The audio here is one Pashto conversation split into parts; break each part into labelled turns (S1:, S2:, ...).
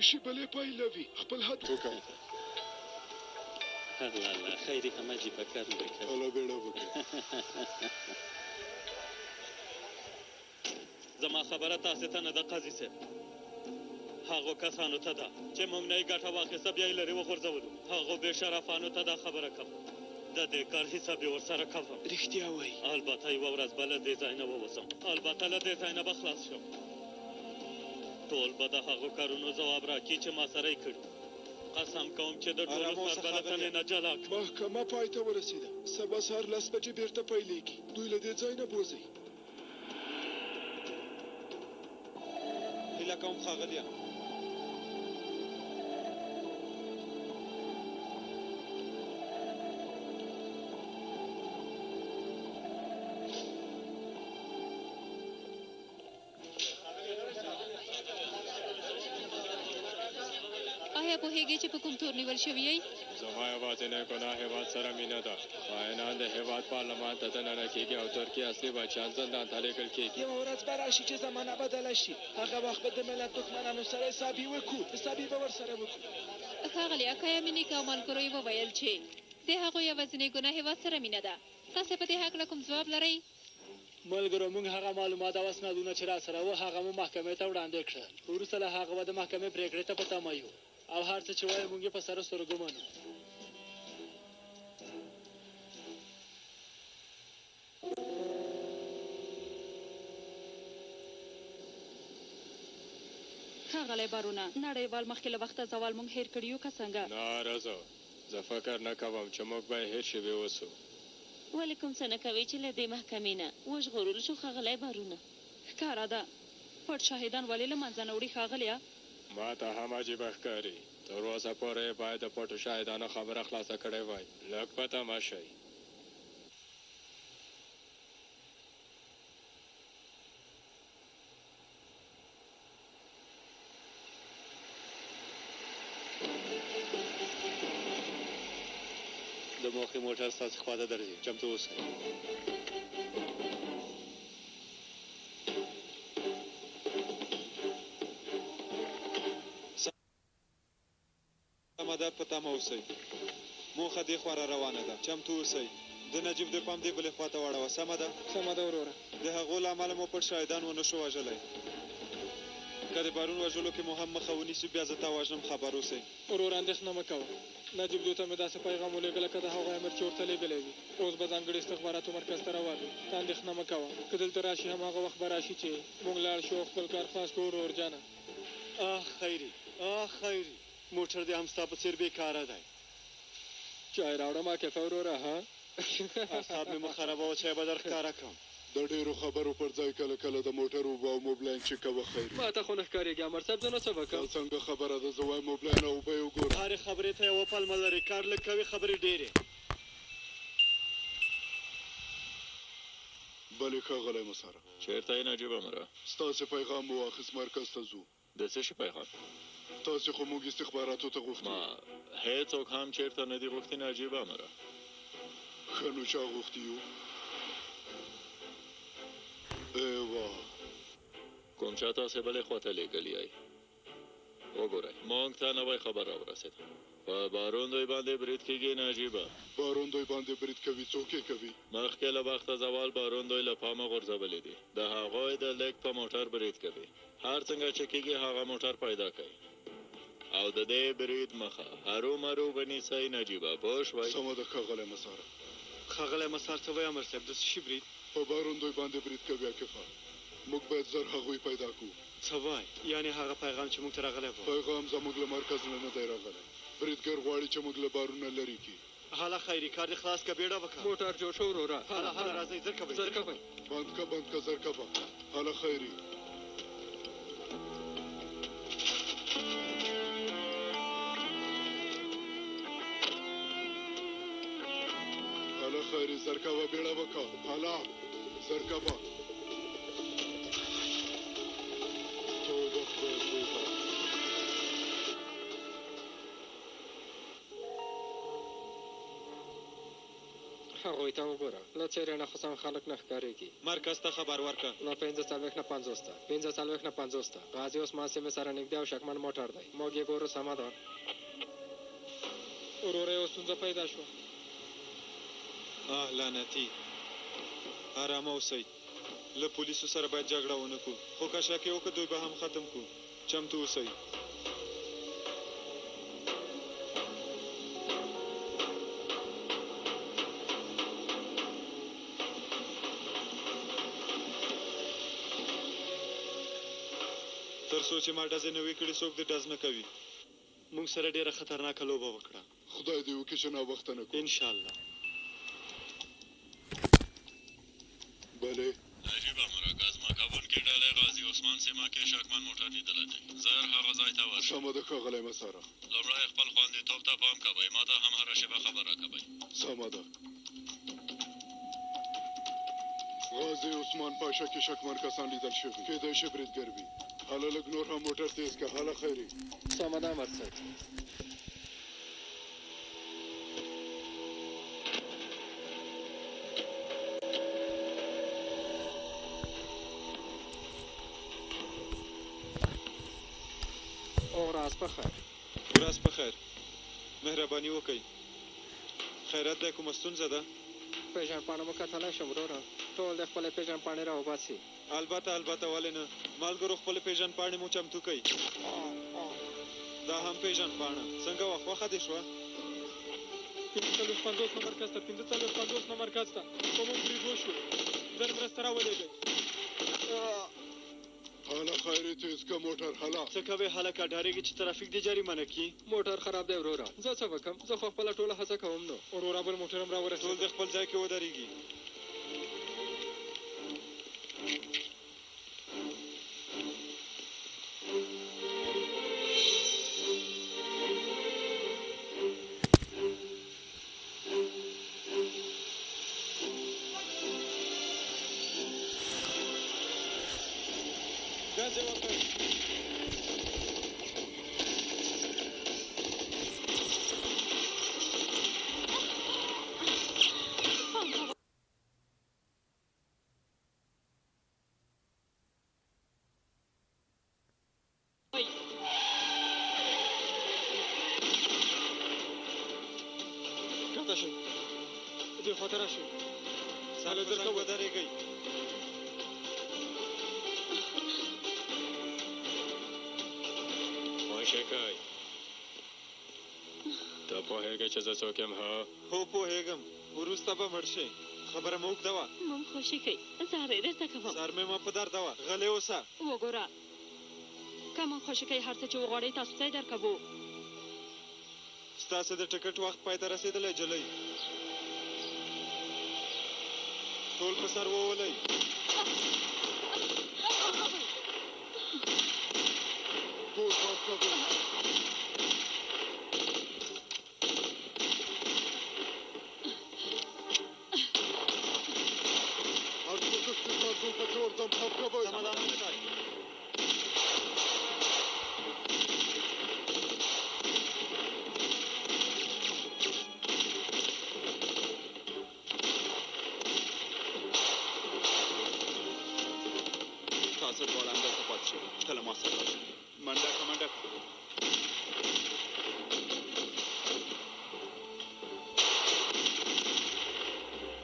S1: کېدای شي بلې پایله وي. خپل حد وکړه.
S2: الله خیري هم عجیبه کار وکړ.
S1: الله بیړه وکړه.
S2: زما خبره تاسې ته نه ده قاضي صاحب، هغو کسانو ته ده چې موږ نه یې ګټه واخیسته بیا یې لرې وغورځولو. هغو بې شرفانو ته دا خبره کوم، د دې کار حساب یې ورسره کوم.
S1: رښتیا وایي.
S2: البته یوه ورځ به له دې ځای نه ووځم، البته له دې ځای نه به خلاص شم. ټول به د هغو کارونو ځواب راکړي چې ما سره یې کړي. قسم کوم چې د ټولو سربلتنې نه جلا کړم.
S1: محکمه پای ته ورسېده. سبا سهار 10 بجې بېرته پیلېږي. دوی له دې ځای نه بوځئ.
S3: هیله کوم ښاغلیه.
S4: آیا پوهېږئ چې په کوم تور نیول شوي یئ؟
S5: زما یوازینی ګناه هېواد سره مینه ده. خاینان د هېواد پارلمان ته دننه کېږي او ترکیې اصلي بچیان زندان ته لېږل کېږي.
S1: یوه ورځ به راشي چې زمانه بدله شي. هغه وخت به د ملت دښمنانو سره حسابي وکړو. حسابي به ورسره وکړو.
S4: ښاغلي اکایا مینیکا او ملګرو یې وویل چې د هغوی یوازینۍ ګناه هېواد سره مینه ده. تاسې په دې هکله کوم ځواب لرئ؟
S6: ملګرو، موږ هغه معلومات او اسنادونه چې راسره وو هغه مو محکمې ته وړاندې کړل. وروسته له هغه به د محکمې پرېکړې ته په تمه یو او هر څه چې وایي موږ یې په سره سترګو منو.
S4: ښاغلی بارونه، نړیوال مخکې له وخته زوال موږ هېر کړي یو که څنګه؟
S5: نه رضا، زه فکر نه کوم چې موږ به هېر شوي اوسو.
S7: ولې کوم څه نه کوئ چې له دې محکمې نه وژغورل شو ښاغلی بارونه؟
S4: ښکاره ده پټ شاهدان ولې له منځه نه وړي ښاغلیه؟
S5: ما ته هم عجیبه ښکاري. تر اوسه پورې باید د پټو شاهدانو خبره خلاصه کړې وای. لږ په تمه شئ.
S2: د موخې موټر ستاسې خواته درځي، چمتو اوسئ.
S3: سمه ده، په تمه اوسئ. موخه دې خوا را روانه ده، چمتو اوسئ. د نجیب د پام دې بلې خواته واړوه. سمه ده؟
S6: سمه ده وروره.
S3: د هغو له امله مو پټ شاهدان ونه شو وژلی. که د بارون وژلو کې مو هم مخه ونیسي بیا زه تا وژنم، خبر اوسئ.
S6: ورور اندېښنه مه کوه. نجیب دوی ته مې داسې پیغام ولېږه لکه د هغوی امر چې ورته لېږلی وي. اوس به ځانګړي استخباراتو مرکز ته روان وي. ته اندېښنه مه کوه. که دلته راشي هماغه وخت به راشي چې موږ لاړ شو او خپل کار خلاص کړو. ورور جانه
S2: خیري خیري، موټر دې هم ستا په څېر بېکاره دی.
S6: چای راوړه ما کیفه وروره. ها
S2: اعصاب مې مه خرابوه، چای به در ښکاره کړم.
S1: د ډېرو خبرو پر ځای کله کله د موټر اوبه او موبلاین چې کوه خیر.
S6: ما ته خو نه ښکارېږي امر صاحب، زه نو څه به کوم؟
S1: دا څنګه خبره ده؟ زه وایم موبلاین او اوبه یې وګوره.
S2: هرې خبرې ته یوه پلمه لري، کار لږ کوي، خبرې ډېرې.
S1: بلې ښاغلی مساره،
S5: چېرته یې نجیب امره؟
S1: ستاسې پیغام مو واخیست، مرکز ته ځو.
S5: د څه شي پیغام؟
S1: تاسې خو موږ استخباراتو ته غوښتي.
S5: ما هېڅوک هم چېرته نه دي غوښتي نجیب امره.
S1: ښه نو چا غوښتي یو؟ ایوه
S5: کوم چا تاسې بلې خواته لېږلی یئ؟ وګورئ، موږ ته نوی خبر راورسېد. په بارون دوی باندې برید کېږي نجیبه.
S1: بارون دوی باندې برید کوي؟ څوک یې کوي؟
S5: مخکې له وخته زوال بارون دوی له پامه غورځولي دي. د هغوی د لیک په موټر برید کوي. هر څنګه چې کېږي هغه موټر پیدا کوي او د دې برید مخه هرومرو ونیسئ نجیبه. پوه شوئ؟
S1: سمه ده ښاغلی مساره.
S2: ښاغلی مسار څه وایي امر صاحب؟ د څه شي برید؟
S1: په بارون دوی باندې برید کوي عاکفه. موږ باید زر هغوی پیدا کړو.
S2: څه وایي؟ یعنې هغه پیغام چې موږ ته راغلی و؟
S1: پیغام زموږ له مرکز نه نه دی راغلی. بریدګر غواړي چې موږ له بارونه لرې کړي.
S2: هله خیري، کار دې خلاص که، بیړه وکړه.
S6: موټر جوړ شو وروره.
S2: هله راځئ، زر کوئ
S6: زر کوئ.
S1: بند که زر کوه. هله خیري. هله خیري، زر کوه، بیړه وکړه. هله زر کوه. توبه خدای توبه.
S6: هغوی ته وګوره له څېرې نه خو سم خلک نه ښکارېږي
S3: مرکز ته خبر ورکړه
S6: نو 45 نه 50 ته 45 نه 50 ته غازي عثمان سیمې سره نږدې او شکمن موټر دی موږ یې ګورو سمه ده وروره یوه ستونزه پیدا شوه
S3: لعنتي ارامه اوسئ له پولیسو سره باید جګړه ونه کړو خو که شک یې وکړو دوی به هم ختم کړو چمتو اوسئ تر څو چې ما ډزې نه وي کړې څوک دې ډز نه کوي موږ سره ډېره خطرناکه لوبه وکړه
S8: خدای دې وکړي چې ناوخته نه کړو
S3: انشاءالله
S8: بله
S5: عجیبه مرکز ما کابل کې ډلې غازي عثمان سیمه کې شکمن موټر لیدلی دی زهر هغه ځای ته ورشئ
S8: سمه ده ښاغلی مساره
S5: لومړی خپل خوندیتوب ته پام کوئ ما ته هم هره شېبه خبره کوئ
S8: سمه ده غازي عثمان پاشا کې شکمن کسان لیدل شوي کیدای شي بریدګر وي هله لږ نور هم موټر تیز که هله خیري
S6: سمه ده امر صاحب ورځ په خیر
S3: ورځ په خیر مهرباني وکئ خیرات دی کومه ستونزه ده
S6: پیژندپاڼه مو کتلی شم وروره ټول د خپلې پیژندپاڼې راوباسي
S3: البته ولې نه ملګرو خپلې پیژندپاڼې مو چمتو کوئ دا هم پیژندپاڼه څنګه وه خوښه دې شوه
S6: 45 نمبر کس ته 45 نمبر کس ته په موږ برید وشو زر مرسته راولېږئ
S8: هله خیري تیز که موټر هله
S3: څه کوې هلکه ډارېږي چې ترافیک دې جریمانه کړي
S6: موټر خراب دی وروره زه څه وکړم زه خو خپله ټوله هڅه کوم نو وروره بل موټر هم راورسېد
S3: ټول د خپل ځای کې ودرېږي ګازې وکړئ کښته شئ
S6: دې خواته راشئ
S3: ساله درته ودرېږئ
S5: شکای ته پوهېږې چې زه څوک یم ها
S3: هو پوهېږم وروسته به مړ شئ خبره مو اوږده وه
S7: مم خوشي کوي زهر یې درته کوم
S3: سر مې ما په درده وه غلی اوسه
S7: وګوره که من خوشي کوي هر څه چې وغواړئ تاسو ته یې درکوو
S3: ستاسو د ټکټ وخت پای ته رسېدلی جلۍ ټول په سر وولئ
S8: ټول پاس کوئ هر څوک استقبال دلته کې ورځم پاس کوئ
S3: سمه ده امیر صاحب تاسو دواړه همدلته پاتې شئ ته له ما سره راشئ منډه که منډه که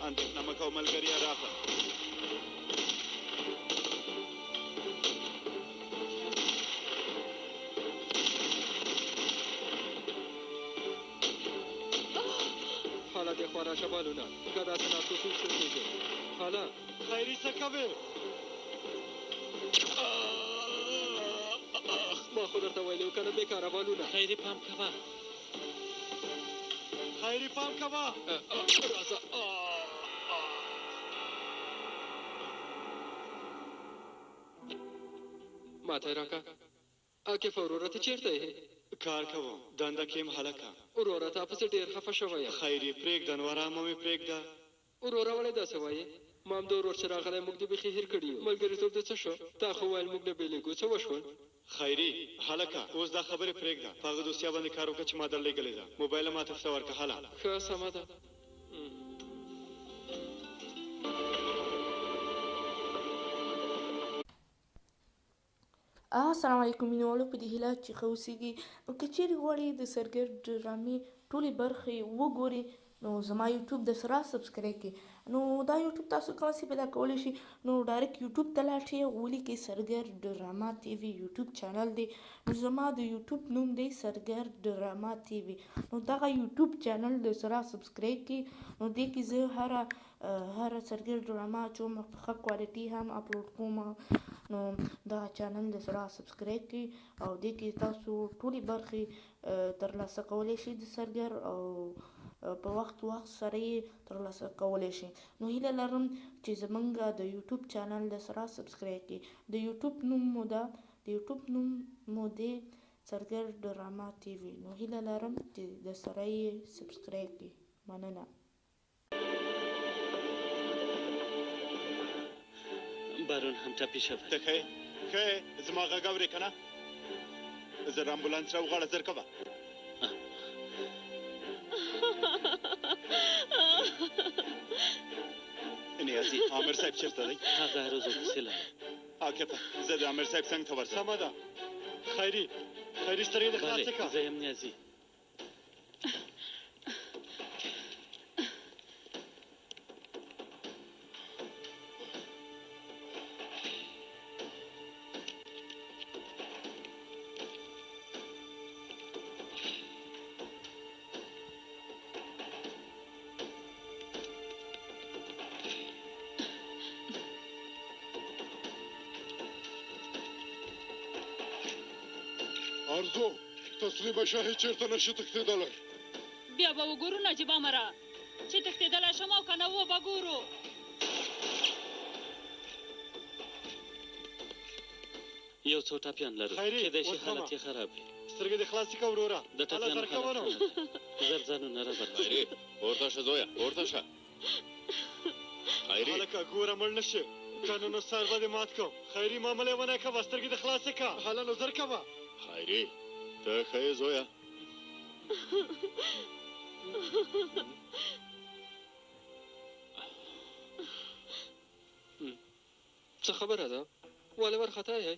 S3: اندېښنه مه کوه ملګریه راغلم
S6: حالا دې خوا راشه بالونه که داسې ناست اصول څه کېږي حالا
S3: خیري څه کوې
S6: ما خو درته ویلي و که نه بېکاره بالونه
S2: خیري پام کوه
S3: خیري پام کوه
S6: راځه ماته یې راکړه عاقف وروره ته چېرته یې
S3: کار کوم دنده کې یم هلکه
S6: وروره تا پسې ډېر خفه شوی یم
S3: خیري پرېږده نو ارامه مې پرېږده
S6: وروره ولې داسې وایې ما هم د ورور چې راغلی موږ دې بیخي هېر کړي یو ملګرتوب دې څه شو تا خو ویل موږ نه بېلېږو څه وشول
S3: خیري هلکه اوس دا خبرې پرېږده په هغه دوستیا باندې کار وکړه چې ما درلېږلې ده موبایل یې ماته ورته ورکړه هله
S6: ښه سمه ده
S9: السلام علیکم مینوالو په دې هیله چې ښه اوسیږي. نو که چیرې غواړئ د سرګر ډرامې ټولې برخې وګورئ نو زما یوټیوب د سره سبسکرایب کړئ. نو دا یوټیوب تاسو کوم څه پیدا کولی شي نو ډایرکټ یوټیوب ته لاړ شئ ولیکئ سرګر ډراما ټي وي یوټیوب چینل دی. نو زما د یوټیوب نوم دی سرګر ډراما ټي وي. نو دغه یوټیوب چینل د سره سبسکرایب کړئ. نو دې کې زه هر سرګر ډراما چې په ښه کوالټي هم اپلوډ کوم. نو دا چینل د سره سبسکرایب کړئ او دې کې تاسو ټولې برخې ترلاسه کولی شئ د سرګر او په وخت سره یې ترلاسه کولی شئ. نو هیله لرم چې زمونږ د یوټیوب چینل د سره سبسکرایب کړئ. د یوټیوب نوم مو دی سرګر ډراما ټي وي. نو هیله لرم چې د سره یې سبسکرایب کړئ. مننه.
S2: بارون هم ټپي شوی.
S10: ته ښه زما غږ اورې که نه؟ زر امبولانس راوغواړه زر کوه. نیازي عامر صاحب چېرته دی؟
S2: هغه هره ورځ ورپسې لاړم.
S10: عاقبه زه د عامر صاحب څنګ ته ورځم.
S1: سمه ده. خیري سترګې د خلاصې کړه.
S2: زه یم نیازي.
S8: ارزو تسلیمه شه هیڅ چېرته نشي تښتېدلی.
S7: بیا به وګورو نجیب امره چې تښتېدلی شم او که نه وبه ګورو.
S2: یو څو ټپیان لرو. کېدای شي حالت یې خراب وي.
S1: سترګې دې خلاصې کړه وروره.
S2: د ټپیانو حالت زر ځانونه رابرابر.
S5: خیري پورته شه زویه پورته شه. خیري
S1: هلکه ګوره مړ نه شي. قانونو سر به دې مات کړم. خیري معاملې ونه کوه. سترګې دې خلاصې کړه. هله نو زر کوه.
S5: خیري ته ښه یې زویه؟
S6: څه خبره ده؟ ولې وارخطا یې؟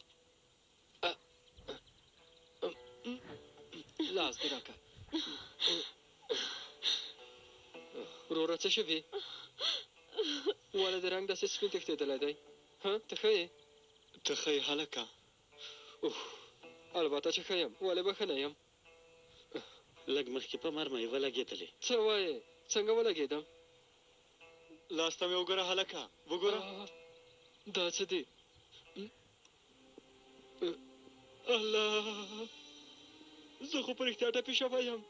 S6: لاس دې راکړه. وروره څه شوي؟ ولې د رنګ داسې سپین تښتېدلی دی؟ ته ښه یې؟
S1: ته ښه یې هلکه؟
S6: البته چې ښه یم. ولې به ښه نه یم؟
S2: لږ مخکې په مرمۍ ولګېدلې.
S6: څه وایې؟ څنګه ولګېدم؟
S1: لاس ته مې وګوره هلکه. وګوره.
S6: دا څه دي؟ الله! زه خو په رښتیا ټپي شوی یم.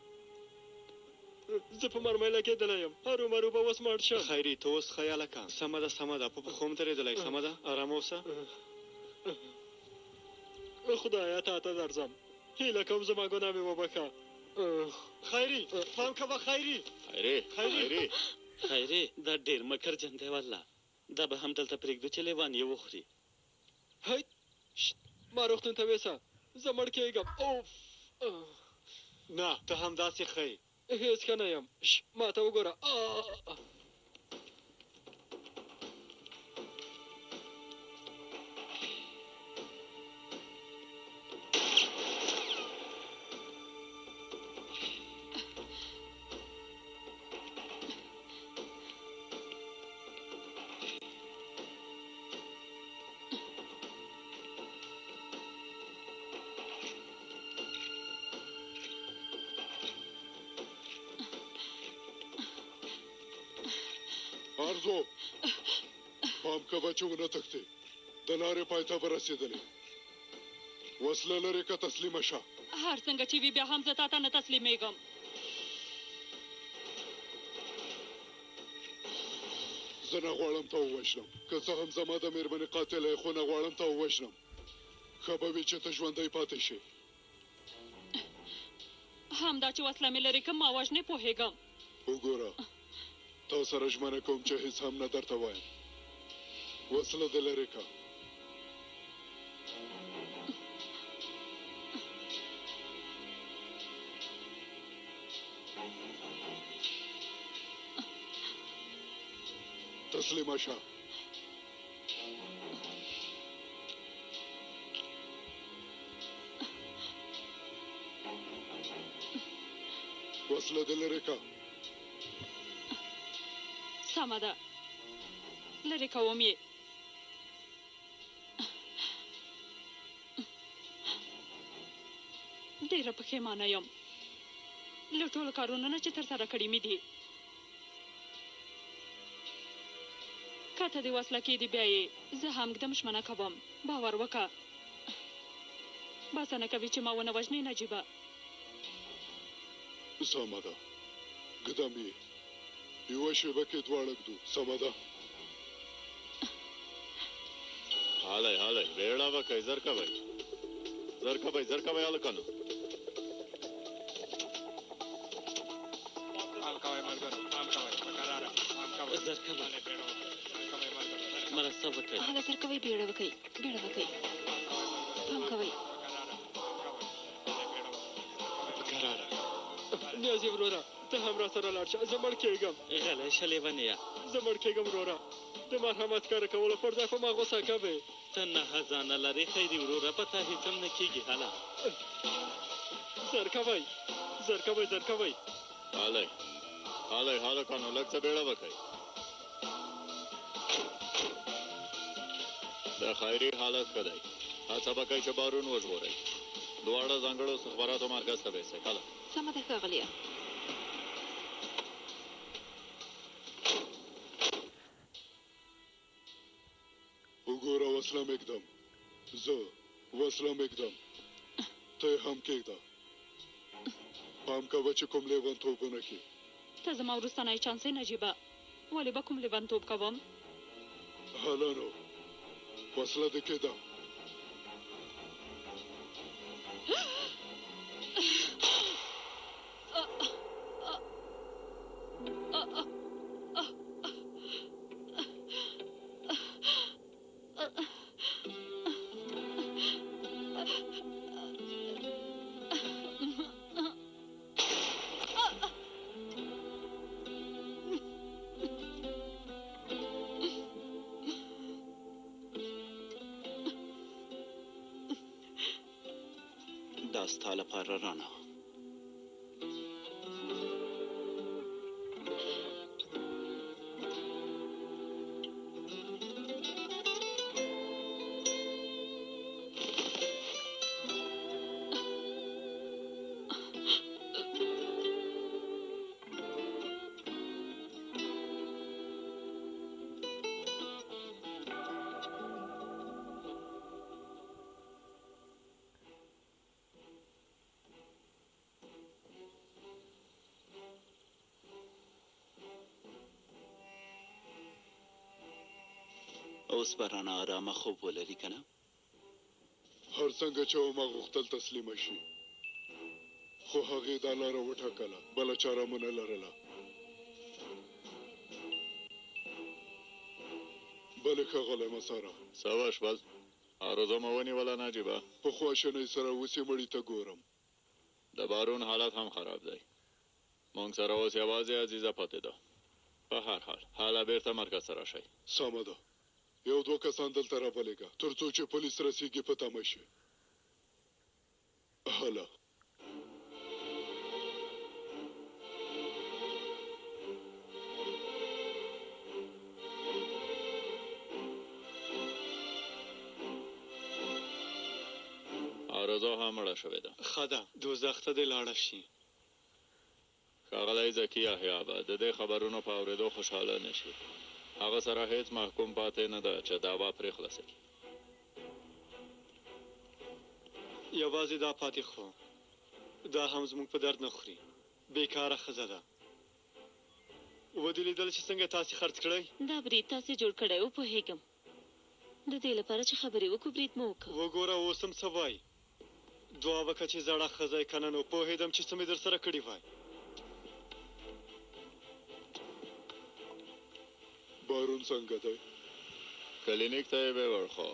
S6: زه په مرمۍ لګېدلی یم. هرومرو به اوس مړ شم.
S1: خیري ته اوس ښه یې هلکه؟ سمه ده سمه ده. په پښو م درېدلی. سمه ده ارامه اوسه.
S6: خدایه تا ته درځم. هیله کوم زما ګناه مې وبښه.
S1: خیري پام کوه خیري.
S2: خیري دا ډېر مکرجن دی والله. دا به همدلته پرېږدو چې لیوان یې وخوري.
S6: هی ما روغتون ته ویسه. زه مړ کېږم.
S1: نه ته همداسې ښه یې.
S6: هېڅ ښه نه یم. ما ته وګوره.
S8: ارزو پام کوه چې ونه تښتې. د لارې پای ته به رسېدلې. وسله لرې که تسلیمه شه.
S7: هر څنګه چې وي بیا هم زه تا ته نه تسلیمېږم.
S8: زه نه غواړم ته ووژنم. که څه هم زما د مېرمنې قاتله یې خو نه غواړم ته ووژنم. ښه به وي چې ته ژوندی پاتې شې.
S7: همدا چې وسله مې لرې کړم ما وژنې پوهېږم.
S8: وګوره تا سره ژمنه کوم چې هېڅ هم نه درته وایم. وسله دې لرې کړه. تسلیمه شه. وسله دې لرې که
S11: سمه ده لرې کوم یې ډېره پښېمانه یم له ټولو کارونو نه چې ترسره کړي مې دي که ته دې وسله کېدې بیا یې زه هم ږدم ژمنه کوم باور وکړه بسنه کوي چې ما ونه وژنې نجیبه
S8: سمه ده ږدم یې یوه شېبه کې دواړه ږدو سمه ده
S5: هالی بیړه وکئ زر کوئ هلکانو
S2: مرسته وکړئ
S11: هله زر کوئ بیړه وکئ پام کوئ
S6: نیازي وروره ته هم را سره لاړ شه زه مړ کېږم
S2: غلی شه لیونیه
S6: زه مړ کېږم وروره د مرحمت کاره کولو پر ځای خو ما غوسه کوې
S2: ته نه خزانه لرې خیري وروره په تا هېڅ هم نه کېږي هله
S6: زر کوئ
S5: هالی هلکانو لږ څه بیړه وکئ د خیري حالت ښه دی هڅه به کوئ چې بارون وژغورئ دواړه ځانګړو استخباراتو مرکز ته بیسئ هله
S11: سمه ده ښاغلیه
S8: وګوره وسله مې ږدم زه وسله مې ږدم ته یې هم کېږده پام کوه چې کوم لیونتوب ونه کړي
S11: ته زما وروستنی چانس یې نجیبه ولې به کوم لیونتوب کوم
S8: هله نو وسله دې کېده
S10: دا ستا لپاره رانه اوس به رانه آرامه خوب ولري که نه
S8: هر څنګه چې وما غوښتل تسلیمه شي خو هغې دا لاره وټاکله بله چاره مو نه لرله بلې ښاغلی مساره
S5: څه وشول عارضه مو ونیوله نجیبه
S8: په خواشنۍ سره اوس یې مړي ته ګورم
S5: د بارون حالت هم خراب دی موږ سره اوس یوازې عزیزه پاتې ده په هر حال حاله بیرته مرکز ته راشئ
S8: سمه ده یو دوه کسان دلته رابلېږه تر څو چې پولیس رسېږي په تمه شي هله
S5: عارضه هم مړه شوې ده
S6: ښه ده دوزخ ته دې لاړه شي
S5: ښاغلی ذکي یحیی به د دې خبرونو په اورېدو خوشحاله نه شي هغه سره هیڅ محکوم پاتې نه ده چې دعوا پرې خلاصه کړي
S6: یوازې دا پاتې خو دا هم زموږ په درد نه خوري بیکاره ښځه ده ودې لیدل چې څنګه تاسې خرڅ کړی
S7: دا برید تاسې جوړ کړی و پوهېږم د دې لپاره چې خبرې وکړو برید مو وکړو
S6: وګوره اوس هم څه وایي دعا وکړه چې زړه ښځه یې که نه نو پوهېدم چې څه مې در سره کړي وای
S8: بارون څنګه دی
S5: کلینیک ته یې ویوړ خو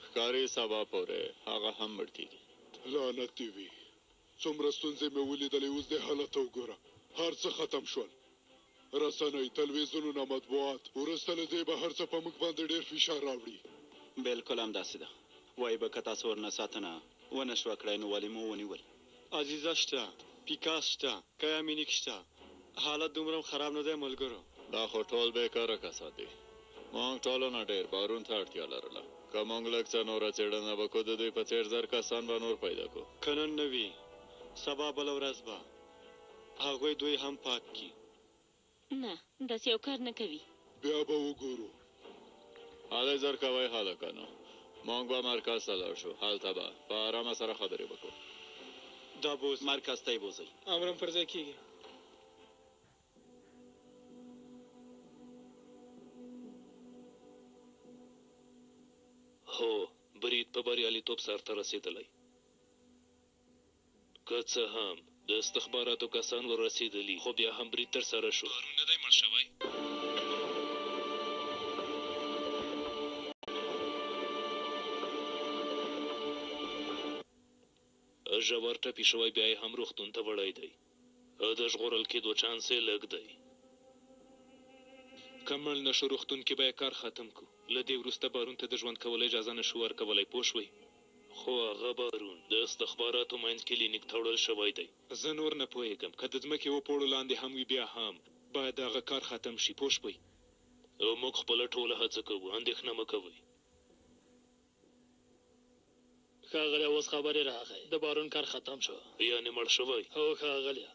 S5: ښکاري سبا پورې هغه هم مړ کېږي
S8: لعنت دې وي څومره ستونزې مې ولیدلې اوس دې حالت ته وګوره هر څه ختم شول رسنۍ تلویزیونونه مطبوعات وروسته له دې به هر څه په موږ باندې ډېر فشار راوړي
S10: بالکل همداسې ده وایي به که تاسو ورنه ساتنه ونه شوه کړی نو ولې مو ونیول
S6: عزیزه شته
S3: پیکاس شته کیامینیک شته حالت دومره خراب نه دی ملګرو
S5: دا خو ټول بیکاره کسان دي موږ ټولو نه ډېر بارون ته اړتیا لرله که موږ لږ څه نوره څېړنه وکړو د دوی په څېر زر کسان به نور پیدا کړو
S3: که نن نه وي سبا بله ورځ به هغوی دوی هم پاک کړي
S7: نه داسې یو کار نه کوي
S8: بیا به وګورو
S5: هلئ زر کوئ هلکانو موږ به مرکز ته لاړ شو هلته به په ارامه سره خبرې وکړو
S3: دا بوز مرکز ته یې بوځئ
S6: امرم پر ځای کېږي
S12: هو برید په بریالیتوب سرته رسېدلی که څه هم د استخباراتو کسان ورسېدلي خو بیا هم برید ترسره شو
S13: بارون نه دی مړ شوی
S12: ژور ټپي شوی بیا یې هم روغتون ته وړی دی د ژغورل کېدو چانس یې لږ دی
S13: که مړ نه شو روغتون کې به یې کار ختم کړو له دې وروسته بارون ته د ژوند کولو اجازه نه شو ورکولی پوه شوئ
S12: خو هغه بارون د استخباراتو منځ کلینیک ته وړل شوی دی
S13: زه نور نه پوهېږم که د ځمکې وپوړو لاندې هم وي بیا هم باید هغه کار ختم شي پوه شوئ
S12: موږ خپله ټوله هڅه کوو اندېښنه مه کوئ
S14: ښاغلی اوس خبرې راغی د بارون کار ختم شو
S12: یعنې مړ شوی
S14: هو ښاغلیه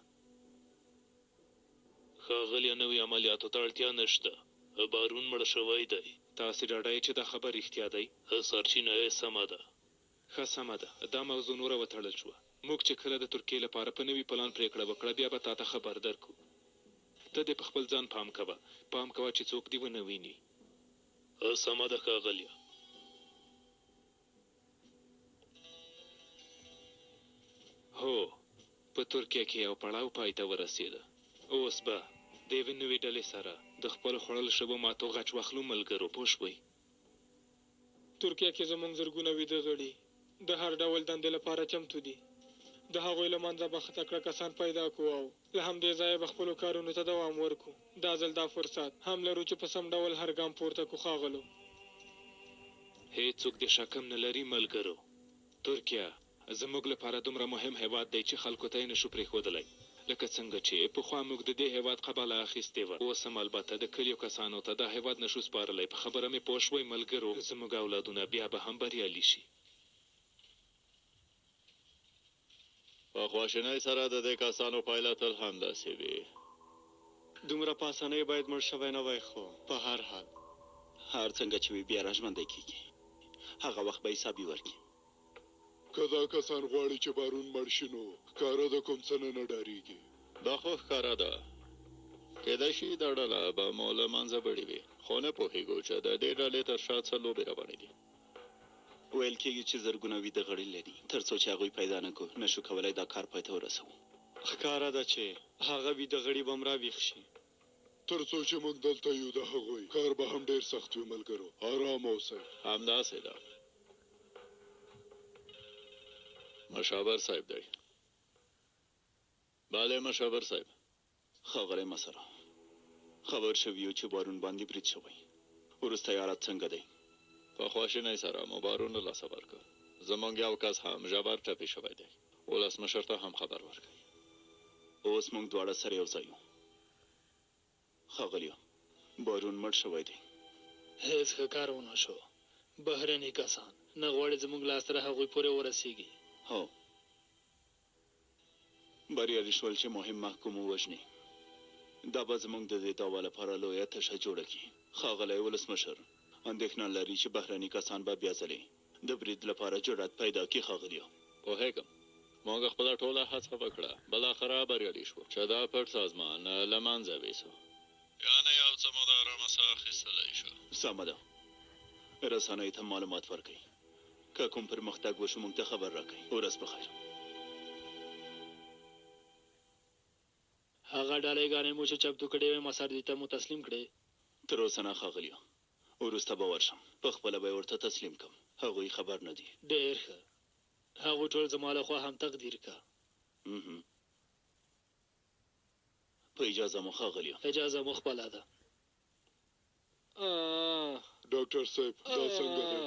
S12: ښاغلیه نوي عملیاتو ته اړتیا نشته بارون مړ شوی دی
S13: تاسې ډاډه یې چې دا خبر رښتیا دی
S12: سرچینه یې سمه ده
S13: ښه سمه ده دا موضوع نوره وتړل شوه موږ چې کله د ترکیې لپاره په نوي پلان پرېکړه وکړه بیا به تا ته خبر درکړو ته دې په خپل ځان پام کوه چې څوک دې ونه ویني
S12: سمه ده ښاغلیه
S13: هو په ترکیه کې یو پړاو پای ته ورسېده اوس به د یوې نوې ډلې سره د خپلو خوړل شوو ماتو غچ واخلو ملګرو پوه شوئ
S6: ترکیه کې زموږ زرګونه ویده غړي د هر ډول دندې لپاره چمتو دي د هغوی له منځه به ښه تکړه کسان پیدا کړو او له همدې ځایه به خپلو کارونو ته دوام ورکړو دا ځل دا فرصت هم لرو چې په سم ډول هر ګام پورته کړو ښاغلو
S13: هېڅوک دې شک هم نه لري ملګرو ترکیه زموږ لپاره دومره مهم هیواد دی چې خلکو ته یې نشو پرېښودلی لکه څنګه چې پخوا موږ د دې هیواد قباله اخیستې وه اوس هم البته د کلیو کسانو ته دا هیواد نشو سپارلی په خبره مې پوه شوئ ملګرو زموږ اولادونه بیا به هم بریالي شي
S5: په خواشینۍ سره د دې کسانو پایله تل همداسې وي
S3: دومره په اسانۍ باید مړ شوی نه وای خو په هر حال
S10: هر څنګه چې وي بیا راژوندی کېږي هغه وخت به حساب ورکړي
S8: که دا کسان غواړي چې بارون مړ شي نو ښکاره د کوم څه نه ډارېږي
S5: دا خو ښکاره ده کېدای شي دا ډله به مو له منځه وړې وي خو نه پوهېږو چې د دې ډلې تر شا څه لوبې روانې دي
S10: ویل کېږي چې زرګونه ویده غړي لري تر څو چې هغوی پیدا نه کړو نشو کولی دا کار پای ته ورسوو
S3: ښکاره ده چې هغه ویده غړي به هم راویښ شي
S8: تر څو چې موږ دلته یو د هغوی کار به هم ډېر سخت وي ملګرو ارام اوسئ
S5: همداسې ده مشاور صاحب دی بله مشاور صاحب
S10: ښاغلی مسره خبر شوي یو چې بارون باندې برید شوی وروسته یې حالت څنګه دی
S5: په خواشینۍ سره مو بارون له لاسه ورکړ زموږ یو کس هم ژور ټپي شوی دی ولسمشر ته هم خبر ورکړئ
S10: اوس موږ دواړه سره یو ځای یو ښاغلیو بارون مړ شوی دی
S14: هیڅ ښه کار ونه شو بهرني کسان نه غواړي زموږ لاسته هغوی پورې ورسیږي
S10: هو بریالي شول چې مهم محکوم ووژني دا به زموږ د دې دعوا لپاره لویه تشه جوړه کړي ښاغلی ولسمشر اندېښنه لري چې بهرني کسان به بیا ځلې د برید لپاره جرأت پیدا کړي ښاغلیو
S5: پوهېږم موږ خپله ټوله هڅه وکړه بالاخره بریالي شو چې دا پټ سازمان له منځه ویسو یعنې یو څه موده ارامه ساه اخیستلی شو
S10: سمه ده رسنیو ته معلومات ورکړئ که کوم پرمختګ وشو موږ ته خبر راکړئ ورځ بخیر
S14: هغه ډالۍ مو چې چمتو کړې وې مساردي ته مو تسلیم کړې
S10: تر اوسه نه ښاغلیو وروسته به ورشم پخپله به یې ورته تسلیم کړم هغوی خبر نه دي
S14: ډېر ښه هغوی ټول زما له خوا هم تقدیر که
S10: په اجازه مو ښاغلیو
S14: اجازه مو خپله ده
S8: ډاکټر صاحب دا څنګه دی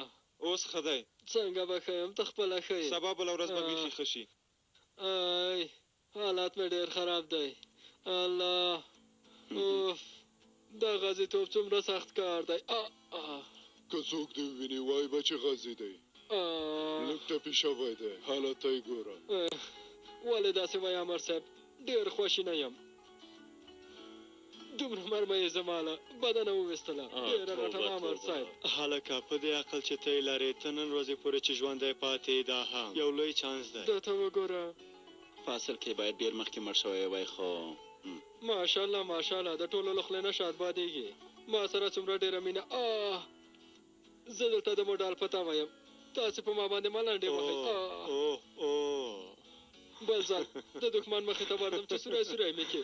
S3: اوس ښه دی
S6: څنګه به ښه یم ته خپله ښه یې
S3: سبا بله ورځ به بیخي ښه شي
S6: حالات مې ډېر خراب دی. الله اوف دا غازیتوب څومره سخت کار دی.
S8: که څوک دې وویني وایي به چې غازي دی. لږ ټپي شوی دی. حالت ته یې ګوره.
S6: ولې داسې وایې امر صاحب؟ ډېر خواشینی یم. دومره مرمه یې زما له بدنه وویستله. ډېره رټمه امر صاحب.
S10: هلکه په دې عقل چې ته یې لرې ته نن ورځې پورې چې ژوندی پاتې دا هم یو لوی چانس دی.
S6: دا ته وګوره.
S10: په اصل کې باید ډېر مخکې مړ شوی وای خو
S6: ماشاءالله ماشاءالله د ټولو له خولې نه شاد بادېږي. ما سره څومره ډېره مینه. زه دلته د موډال په تمه یم. تاسې په ما باندې ملنډې وهئ. بل ځل د دښمن مخې ته ورځم چې سوری سوری مې کې.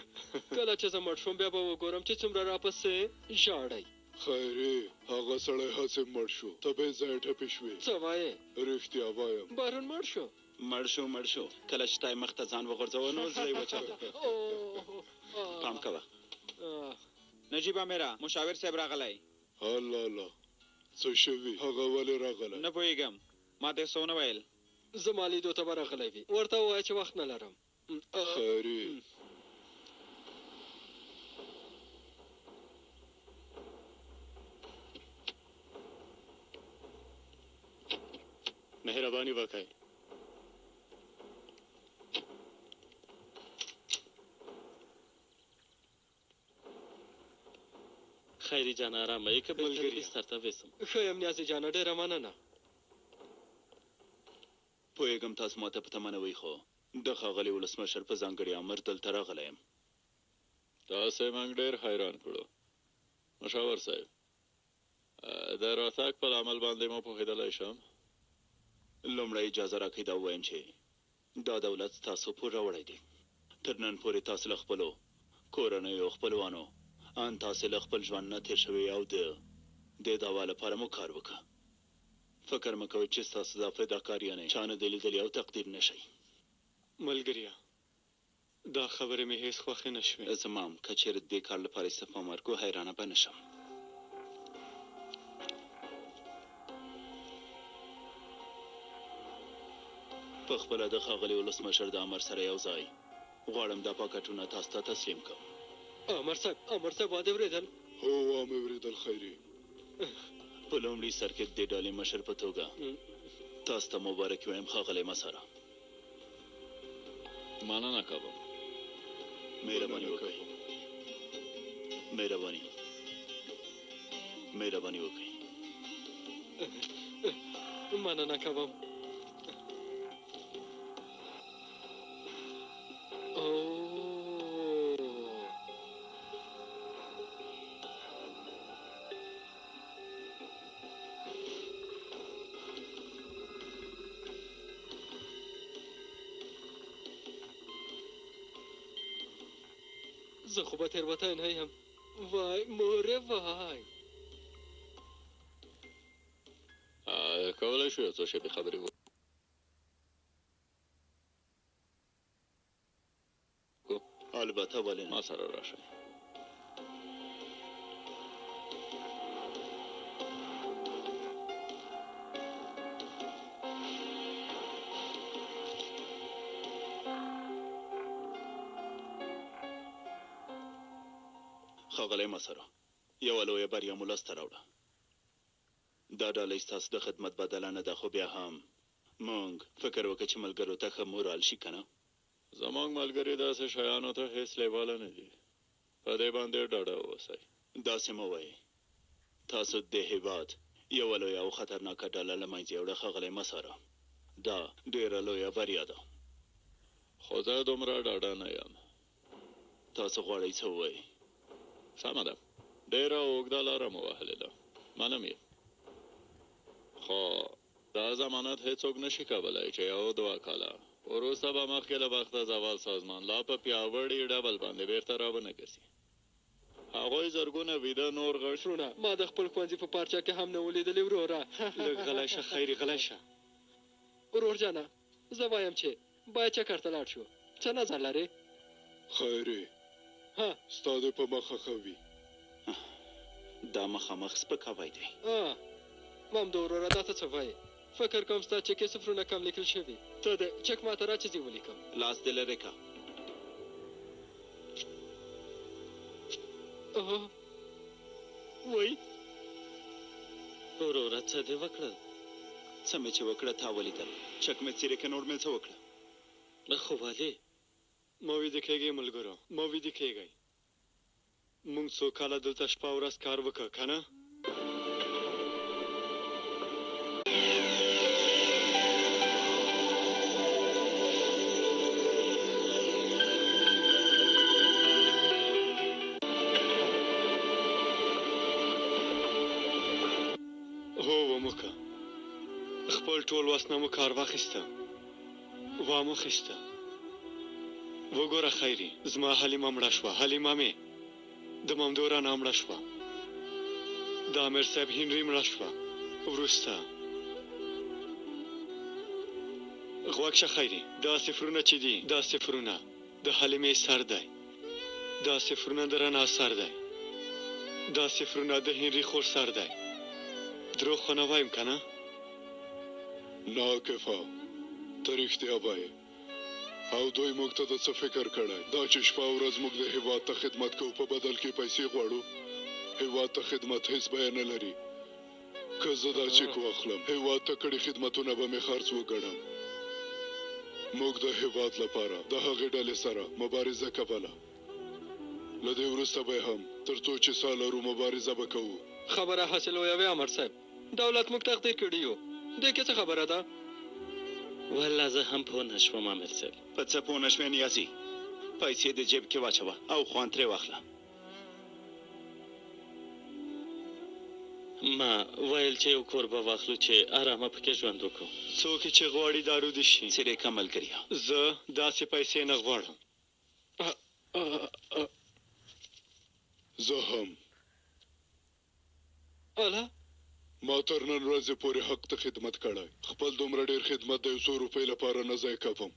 S6: کله چې زه مړ شوم بیا به وګورم چې څومره راپسې ژاړئ.
S8: خیرې هغه سړی هسې مړ شو. ته بې ځایه ټپې شوې.
S6: څه وایې؟
S8: رښتیا وایم.
S6: بارون مړ شو.
S10: مړ شو. کله چې تا یې مخ ته ځان وغورځوه نو زړه یې وچاوه. پام کوه.
S15: نجیب امیره مشاور صاحب راغلی.
S8: الله څه شوي؟ هغه ولې راغلی؟
S15: نه پوهېږم. ما ته یې څه ونه ویل.
S6: زما لیدو ته به راغلی وي. ورته ووایه چې وخت نه لرم.
S8: خیرې
S2: مهرباني وکړئ. خیري جان آرامه یې که ملګري بستر ته ویسم.
S6: ښه یم نیازي جانه ډېره مننه.
S10: پوهېږم تاسو ماته په تمه نه وئ خو د ښاغلي ولسمشر په ځانګړي امر دلته راغلی یم.
S5: تاسې موږ ډېر حیران کړو مشاور صاحب. د راتګ په عمل باندې مو پوهېدلی شم؟
S10: لومړی اجازه راکړئ دا ووایم چې دا دولت ستاسو پور راوړی دی. تر نن پورې تاسو له خپلو کورنیو خپلوانو ان تاسې له خپل ژوند نه تېر شوي او د دې دعوا لپاره مو کار وکړه. فکر مه کوئ چې ستاسو دا فداکاریانې چا نه دي لیدلي او تقدیر نه شئ.
S15: ملګريه دا خبرې مې هېڅ خوښې نه شوې.
S10: زما هم که چېرې د دې کار لپاره استعفا مه ورکړو حیرانه به نه شم. په خپله د ښاغلي ولسمشر د امر سره یو ځای غواړم دا پاکټونه تاسو ته تسلیم کړم.
S6: امر صاحب ما دې اورېدل؟
S8: هو مې اورېدل. خیرې
S10: په لومړي سر کې د دې ډلې مشر په توګه تاسو ته مبارکي وایم ښاغلی مسره.
S5: مننه کوم.
S10: مهرباني وکړئ. مهرباني وکړئ.
S6: مننه کوم. زه خو به تېروتی نه یم. وای مورې وای.
S5: کولی شو یو څو شیبې خبرې وکړو؟
S10: البته ولې نه.
S5: ما سره راشئ.
S10: ښاغلی مسره یوه لویه بریا مو لاسته راوړه. دا ډالۍ ستاسو د خدمت بدله نه ده خو بیا هم موږ فکر وکړه چې ملګرو ته ښه مورال شي که نه.
S5: زموږ ملګري داسې شیانو ته هېڅ لیواله نه دي. په دې باندې ډاډه اوسئ.
S10: داسې مه وایئ. تاسو د دې هېواد یوه لویه او خطرناکه ډله له منځه یوړه ښاغلی مسره. دا ډېره لویه بریا ده.
S5: خو زه دومره ډاډه نه یم.
S10: تاسو غواړئ څه ووایئ؟
S5: سمه ده. ډېره اوږده لاره مو وهلې ده. منم یې. خو دا ضمانت هېڅوک نشي کولی چې یو 2 کاله وروسته به مخکې له وخته زوال سازمان لا په پیاوړي ډول باندې بېرته راونه ګرځي. هغوی زرګونه ویده نور غړشونه
S6: ما د خپل ښوونځي په پارچه کې هم نه ولیدلې وروره.
S15: لږ غلی شه خیري غلی شه.
S6: ورور جانه زه وایم چې باید چکر ته لاړ شو. څه نظر لرې؟
S8: خیرې ستا دې په مخه ښه وي.
S10: دا مخامخ سپکاوی دی.
S6: مام د وروره دا ته څه وایې؟ فکر کوم ستا چکې صفرونه کم لیکل شوي. ته د چک ماته را چې زه ولیکم.
S10: لاس دې لرې که.
S15: وای
S10: وروره څه دې وکړل؟ څه مې چې وکړه تا ولیدل. شک مې څیرې که نور مې څه وکړه؟
S2: خو ولې؟
S15: ما ویده کېږئ ملګرو، ما ویده کېږئ. موږ څو کاله دلته شپه ورځ کار وکړ که نه؟ خپل ټول وس نه مو کار واخیسته، وامخیسته. وګوره خیري، زما حلیمه مړه شوه، حلیمه مې د مامدو رانه مړه شوه، د امیر صاحب هنري مړه شوه. وروسته غوږ شه خیري، دا صفرونه چې دي دا صفرونه د حلیمې سر دی، دا صفرونه د رڼا سر دی، دا صفرونه د هنري خور سر دی. دروغ خو نه وایم که نه؟
S8: ناکفه ته رښتیا وایې. او دوی موږ ته د څه فکر کړی؟ دا چې شپه ورځ موږ د هېواد ته خدمت کوو، په بدل کې پیسې غواړو. هېواد ته خدمت هېڅ بیه نه لري. که زه دا چیک واخلم، هېواد ته کړي خدمتونه به مې خرڅ وګڼم. موږ د هېواد لپاره د هغې ډلې سره مبارزه کوله. له دې وروسته به هم تر څو چې ساه لرو مبارزه به کوو.
S15: خبره حاصلویوې امر صاحب، دولت موږ تقدیر کړي یو. دې کې څه خبره ده؟
S10: والله زه هم پوه نه شوم امیر صاحب. په څه پوه نه شوې نیازي؟ پیسې د جیب کې واچوه او خوند ترې واخله.
S2: ما ویل چې یو کور به واخلو چې ارامه پکې ژوند وکړو.
S15: څوک چې غواړي دارو دي شي.
S10: څیرې که ملګريه،
S15: زه داسې پیسې نه غواړم.
S8: زه هم.
S15: اله
S8: ما تر نن ورځې پورې حق ته خدمت کړی. خپل دومره ډېر خدمت د یو څو روپۍ لپاره نه ضایع کوم.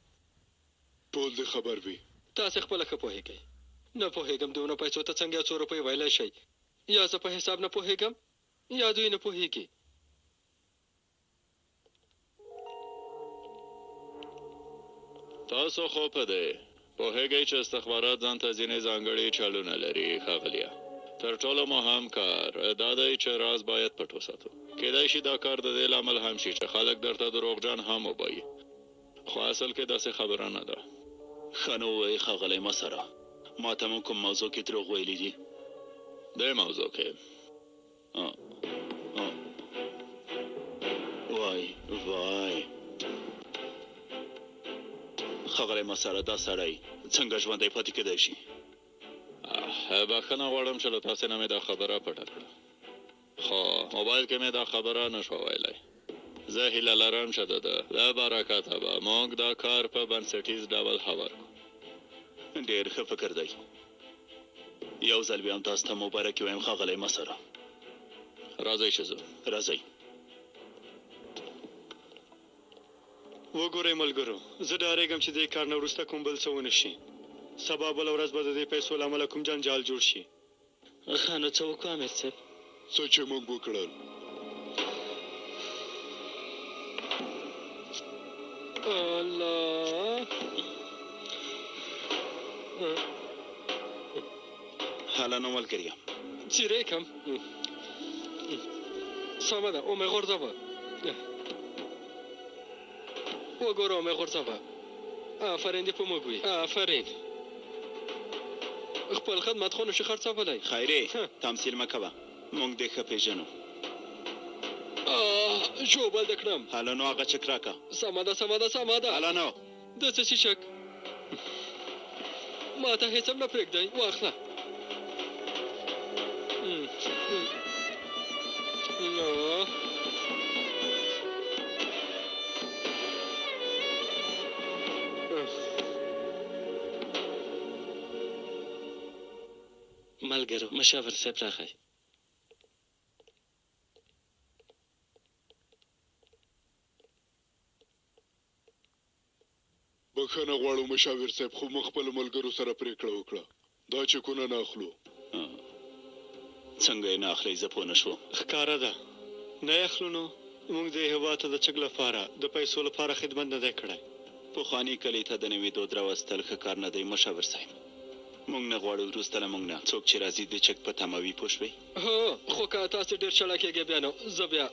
S8: ټول دې خبر وي.
S15: تاسې خپله ښه پوهېږئ. نه پوهېږم دونه پیسو ته څنګه 100 روپۍ ویلی شئ. یا زه په حساب نه پوهېږم یا دوی نه پوهېږي.
S5: تاسو خو په دې پوهېږئ چې استخبارات ځان ته ځینې ځانګړي چلونه لري ښاغلیه. تر ټولو مهم کار دا دی چې راز باید پټ وساتو. کېدای شي دا کار د دې لامل هم شي چې خلک درته دروغجن هم وبایي، خو اصل کې داسې خبره نه ده.
S10: ښه نو ووایئ ښاغلی مسره، ما ته مو کوم موضوع کې دروغ ویلي دي؟
S5: دې موضوع کې
S10: وای وای ښاغلی مسره، دا سړی څنګه ژوندی پاتې کېدای شي؟
S5: بخښنه غواړم چې له تاسې نه مې دا خبره پټه کړه، خو موبایل کې مې دا خبره نه شوه ویلی. زه هیله لرم چې د ده له برکته به موږ دا کار په بنسټیز ډول هوار کړو.
S10: ډېر ښه فکر دی. یو ځل بیا هم تاسو ته مبارکي وایم ښاغلی مسره.
S5: راځئ چې ځو.
S10: راځئ.
S15: وګورئ ملګرو، زه ډارېږم چې دې کار نه وروسته کوم بل څه ونه شي. سبا بله ورځ به د دې پیسو له امله کوم جنجال جوړ شي.
S2: ښه نو څه وکړو امیر صاحب؟
S8: څه چې موږ وکړل.
S15: الله
S10: حالا نو ملګریه
S15: چیرېکم. سمه ده، او مې غورځوه. وګوره او مې غورځوه. آفرین دې په موږ وي. آفرین. خپل خدمت خو نشي خرڅولی.
S10: خیرې تمثیل مه کوه، موږ دې ښه پېژنو.
S15: ژوبل دې کړم.
S10: هله نو هغه چک راکړه.
S15: سمه ده سمه ده سمه ده.
S10: هله نو
S15: د څه شي شک؟ ما ته هېڅ هم نه پرېږدئ. واخله.
S2: ملګرو مشاور صاحب راغی.
S8: بخښنه غواړو مشاور صاحب، خو موږ خپلو ملګرو سره پرېکړه وکړه دا چکونه نه اخلو.
S10: څنګه یې نه اخلئ؟ زه پوه نه شوم.
S15: ښکاره ده نه یې اخلو. نو موږ د هېواد ته د چک لپاره د پیسو لپاره خدمت نه دی کړی.
S10: پخواني کلي ته د نوي دود راوستل ښه کار نه دی مشاور صاحب. موږ نه غواړو وروسته له موږ نه څوک چې راځي د چک په تمه وي، پوه شوې؟
S16: هو خو که تاسو ډېر چړه کېږئ بیا نو زه بیا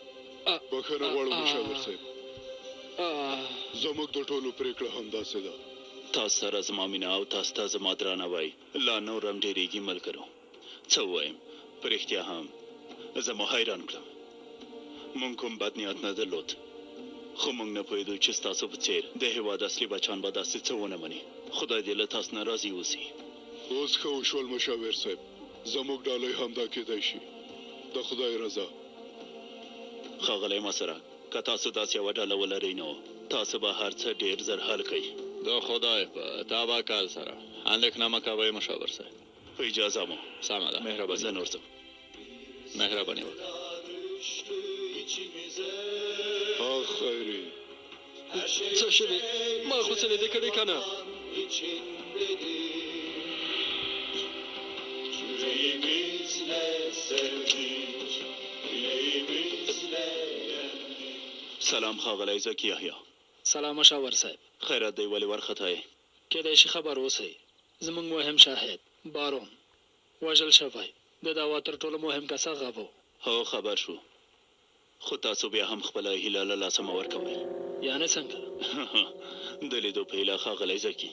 S8: بخښنه غواړم مشاور صاحب، زموږ د ټولو پرېکړه همداسې ده.
S10: تاسو سره زما مینه او تاسو ته زما درناوی لا نور هم ډېرېږي ملګرو. څه ووایم، په رښتیا هم زه مو حیران کړم. موږ کوم بد نیت نه درلود، خو موږ نه پوهېدو چې ستاسو په څېر د هېواد اصلي بچیان به داسې څه ونه مني. خدای دې له تاسو نه راضي اوسي.
S8: اوس ښه وشول مشاور صاحب، زموږ ډالۍ همدا کېدای شي. د خدای رضا.
S10: ښاغلی مسره، که تاسو داسې یوه ډله ولرئ نو تاسو به هر څه ډېر زر حل کړئ.
S5: د خدای په توکل سره اندېښنه مه کوئ مشاور صاحب.
S10: په اجازه مو.
S5: سمه ده، مهرباني.
S10: زه نور ځم.
S5: مهرباني وکړه.
S8: آخ خیري،
S16: څه شوي؟ ما خو څه نه دي کړي که نه؟
S10: سلام ښاغلی زکي یحیی.
S14: سلام مشاور صاحب.
S10: خیرات دی، ولې وارخطا یې؟
S14: کېدای شي خبر اوسئ زموږ مهم شاهد بارون وژل شوی. د دعوا تر ټولو مهم کس هغه و.
S10: هو خبر شو، خو تاسو بیا هم خپله هیله له لاسه مه ورکوئ.
S14: یعنې څنګه؟
S10: د لیدو په هیله ښاغلی زکي.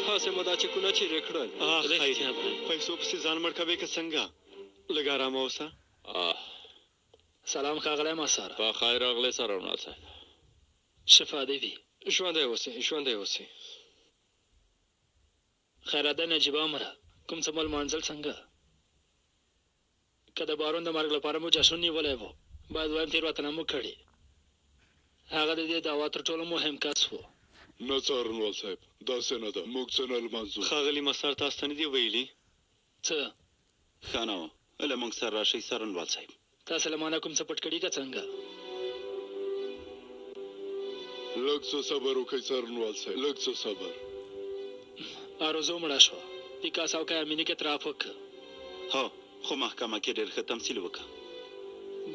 S15: هسې مو دا چکونه چیرې کړل؟ خیر، پیسو پسې ځان مړ کوې که څنګه؟ لږ ارامه اوسه.
S14: سلام ښاغلی مساره.
S5: په خیر راغلی سرونال صاحب.
S14: شفا دې وي.
S16: ژوندی اوسئ، ژوندی اوسئ.
S14: خیراده نجیبه عمره، کوم څه مو لمانځل څنګه؟ که د بارون د مرګ لپاره مو جشن نیولی و، باید وایم تېروتنه مو کړې. هغه د دې دعوا تر ټولو مهم کس و.
S8: نه څارنوال صاحب، داسې نه ده، موږ څه نه لمانځو.
S15: ښاغلي مسار تاسو ته نه دي ویلي؟
S14: څه؟
S10: ښه نه و، له موږ سره راشئ څارنوال صاحب.
S14: تاسو له ما نه کوم څه پټ کړي که څنګه؟
S8: لږ څه صبر وکړئ څارنوال صاحب، لږ څه صبر.
S14: آرزو مړه شوه، پیکاسو که امیني کې اعتراف وکړه.
S10: هو، خو محکمه کې ډېر ښه تمثیل وکړه.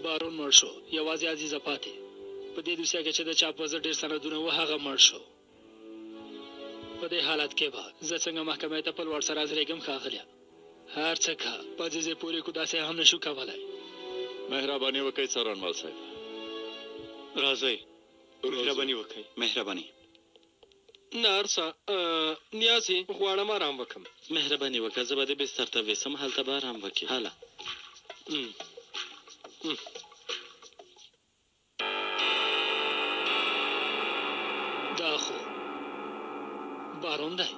S14: بارون مړ شو، یوازې عزیزه پاتې. په دې دوسیه کې چې د چاپ وزر ډېر سندونه و، هغه مړ شو. په دې حالت کې به زه څنګه محکمې ته په لوړ سر حاضرېږم ښاغلیه؟ هر څه که په عزیزې پورې کو داسې هم نشو کولی.
S5: مهرباني وکړئ څارنوال صاحب.
S15: راځئ، مهرباني وکړئ.
S10: مهرباني.
S16: نارسه نیازي غواړم ارام وکړم.
S2: مهرباني وکړه، زه به دې بستر ته ویسم، هلته به ارام وکړې. هله
S14: دا خو بارون دی.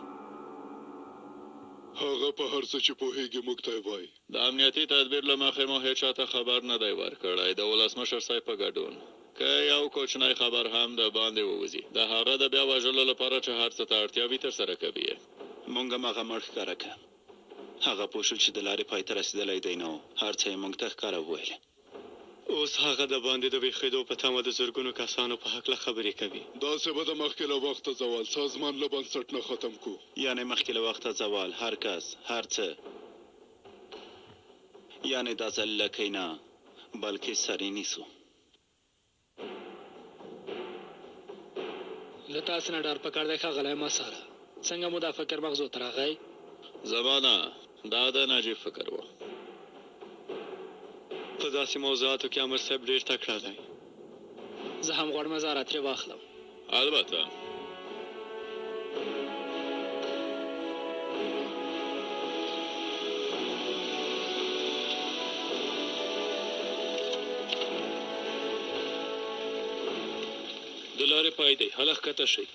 S8: هغه په هر څه چې پوهېږي موږ ته یې وایي.
S5: د امنیتي تدبیر له مخې مو هېچا ته خبر نه دی ورکړی د ولسمشر صاحب په ګډون. که یو کوچنی خبر هم د باندې ووځي، د هغه د بیا وژلو لپاره چې هر څه ته اړتیا وي ترسره کوي یې.
S10: موږ هم هغه مړ ښکاره کړه. هغه پوه شو چې د لارې پای ته رسېدلی دی، نو هر څه یې موږ ته ښکاره وویل.
S15: اوس هغه د باندې د ویښېدو په تمه د زرګونو کسانو په هکله خبرې کوي.
S8: داسې به د مخکې له وخته زوال سازمان له بنسټ نه ختم کو.
S10: یعنې مخکې له وخته زوال، هر کس، هر څه. یعنې دا ځل لکۍ نه بلکې سرې نیسو.
S14: له تاسو نه ډار پکار دی ښاغلی مساره. څنګه مو دا فکر مغزو ته راغی؟
S5: زما نه، دا د نجیب فکر و.
S15: په داسې موضوعاتو کې امر صاحب ډېر تکړه دی.
S14: زه هم غواړم نظارت ترې واخلم.
S5: البته.
S12: د لارې پای دی، هله ښکته شئ.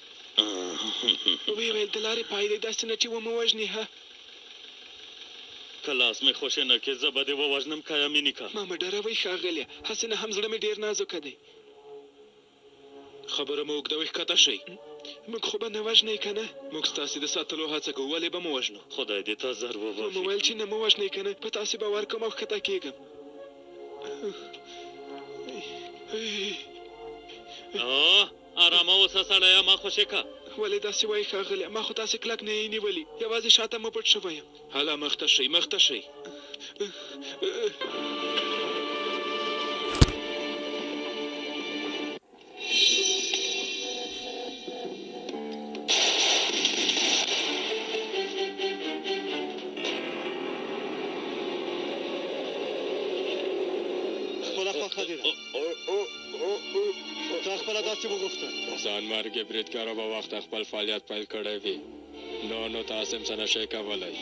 S1: ویې ویل د لارې پای دی، داسې نه چې ومه وژنې. ها
S2: که لاس مې خوشې نه کړې، زه به دې ووژنم که یې مینې که.
S1: ما مه ډروئ ښاغلیه، هسې نه هم زړه مې ډېر نازکه دی.
S12: خبره مو اوږدوئ، ښکته شئ.
S1: موږ خو به نه وژنئ که نه؟
S12: موږ ستاسې د ساتلو هڅه کوو، ولې به مو وژنو؟
S2: خدای دې تا زر وبخښي.
S1: مو ویل چې نه مه وژنئ که نه؟ په تاسې باور کوم او ښکته کېږم.
S2: ارامه اوسه سړیه، ما خوشې که.
S1: ولې داسې وایي ښاغلیه؟ ما خو تاسې کلک نه یې نیولي، یوازې شاته مو پټ شوی یم.
S12: هله مخته شئ، مخته شئ.
S15: خپله خوښه دې ده تا خپله داسې وغوښتل
S17: ځان مرګ بریدګرو به وخت خپل فعالیت پیل کړی وي نو تاسو هم څه نشئ کولی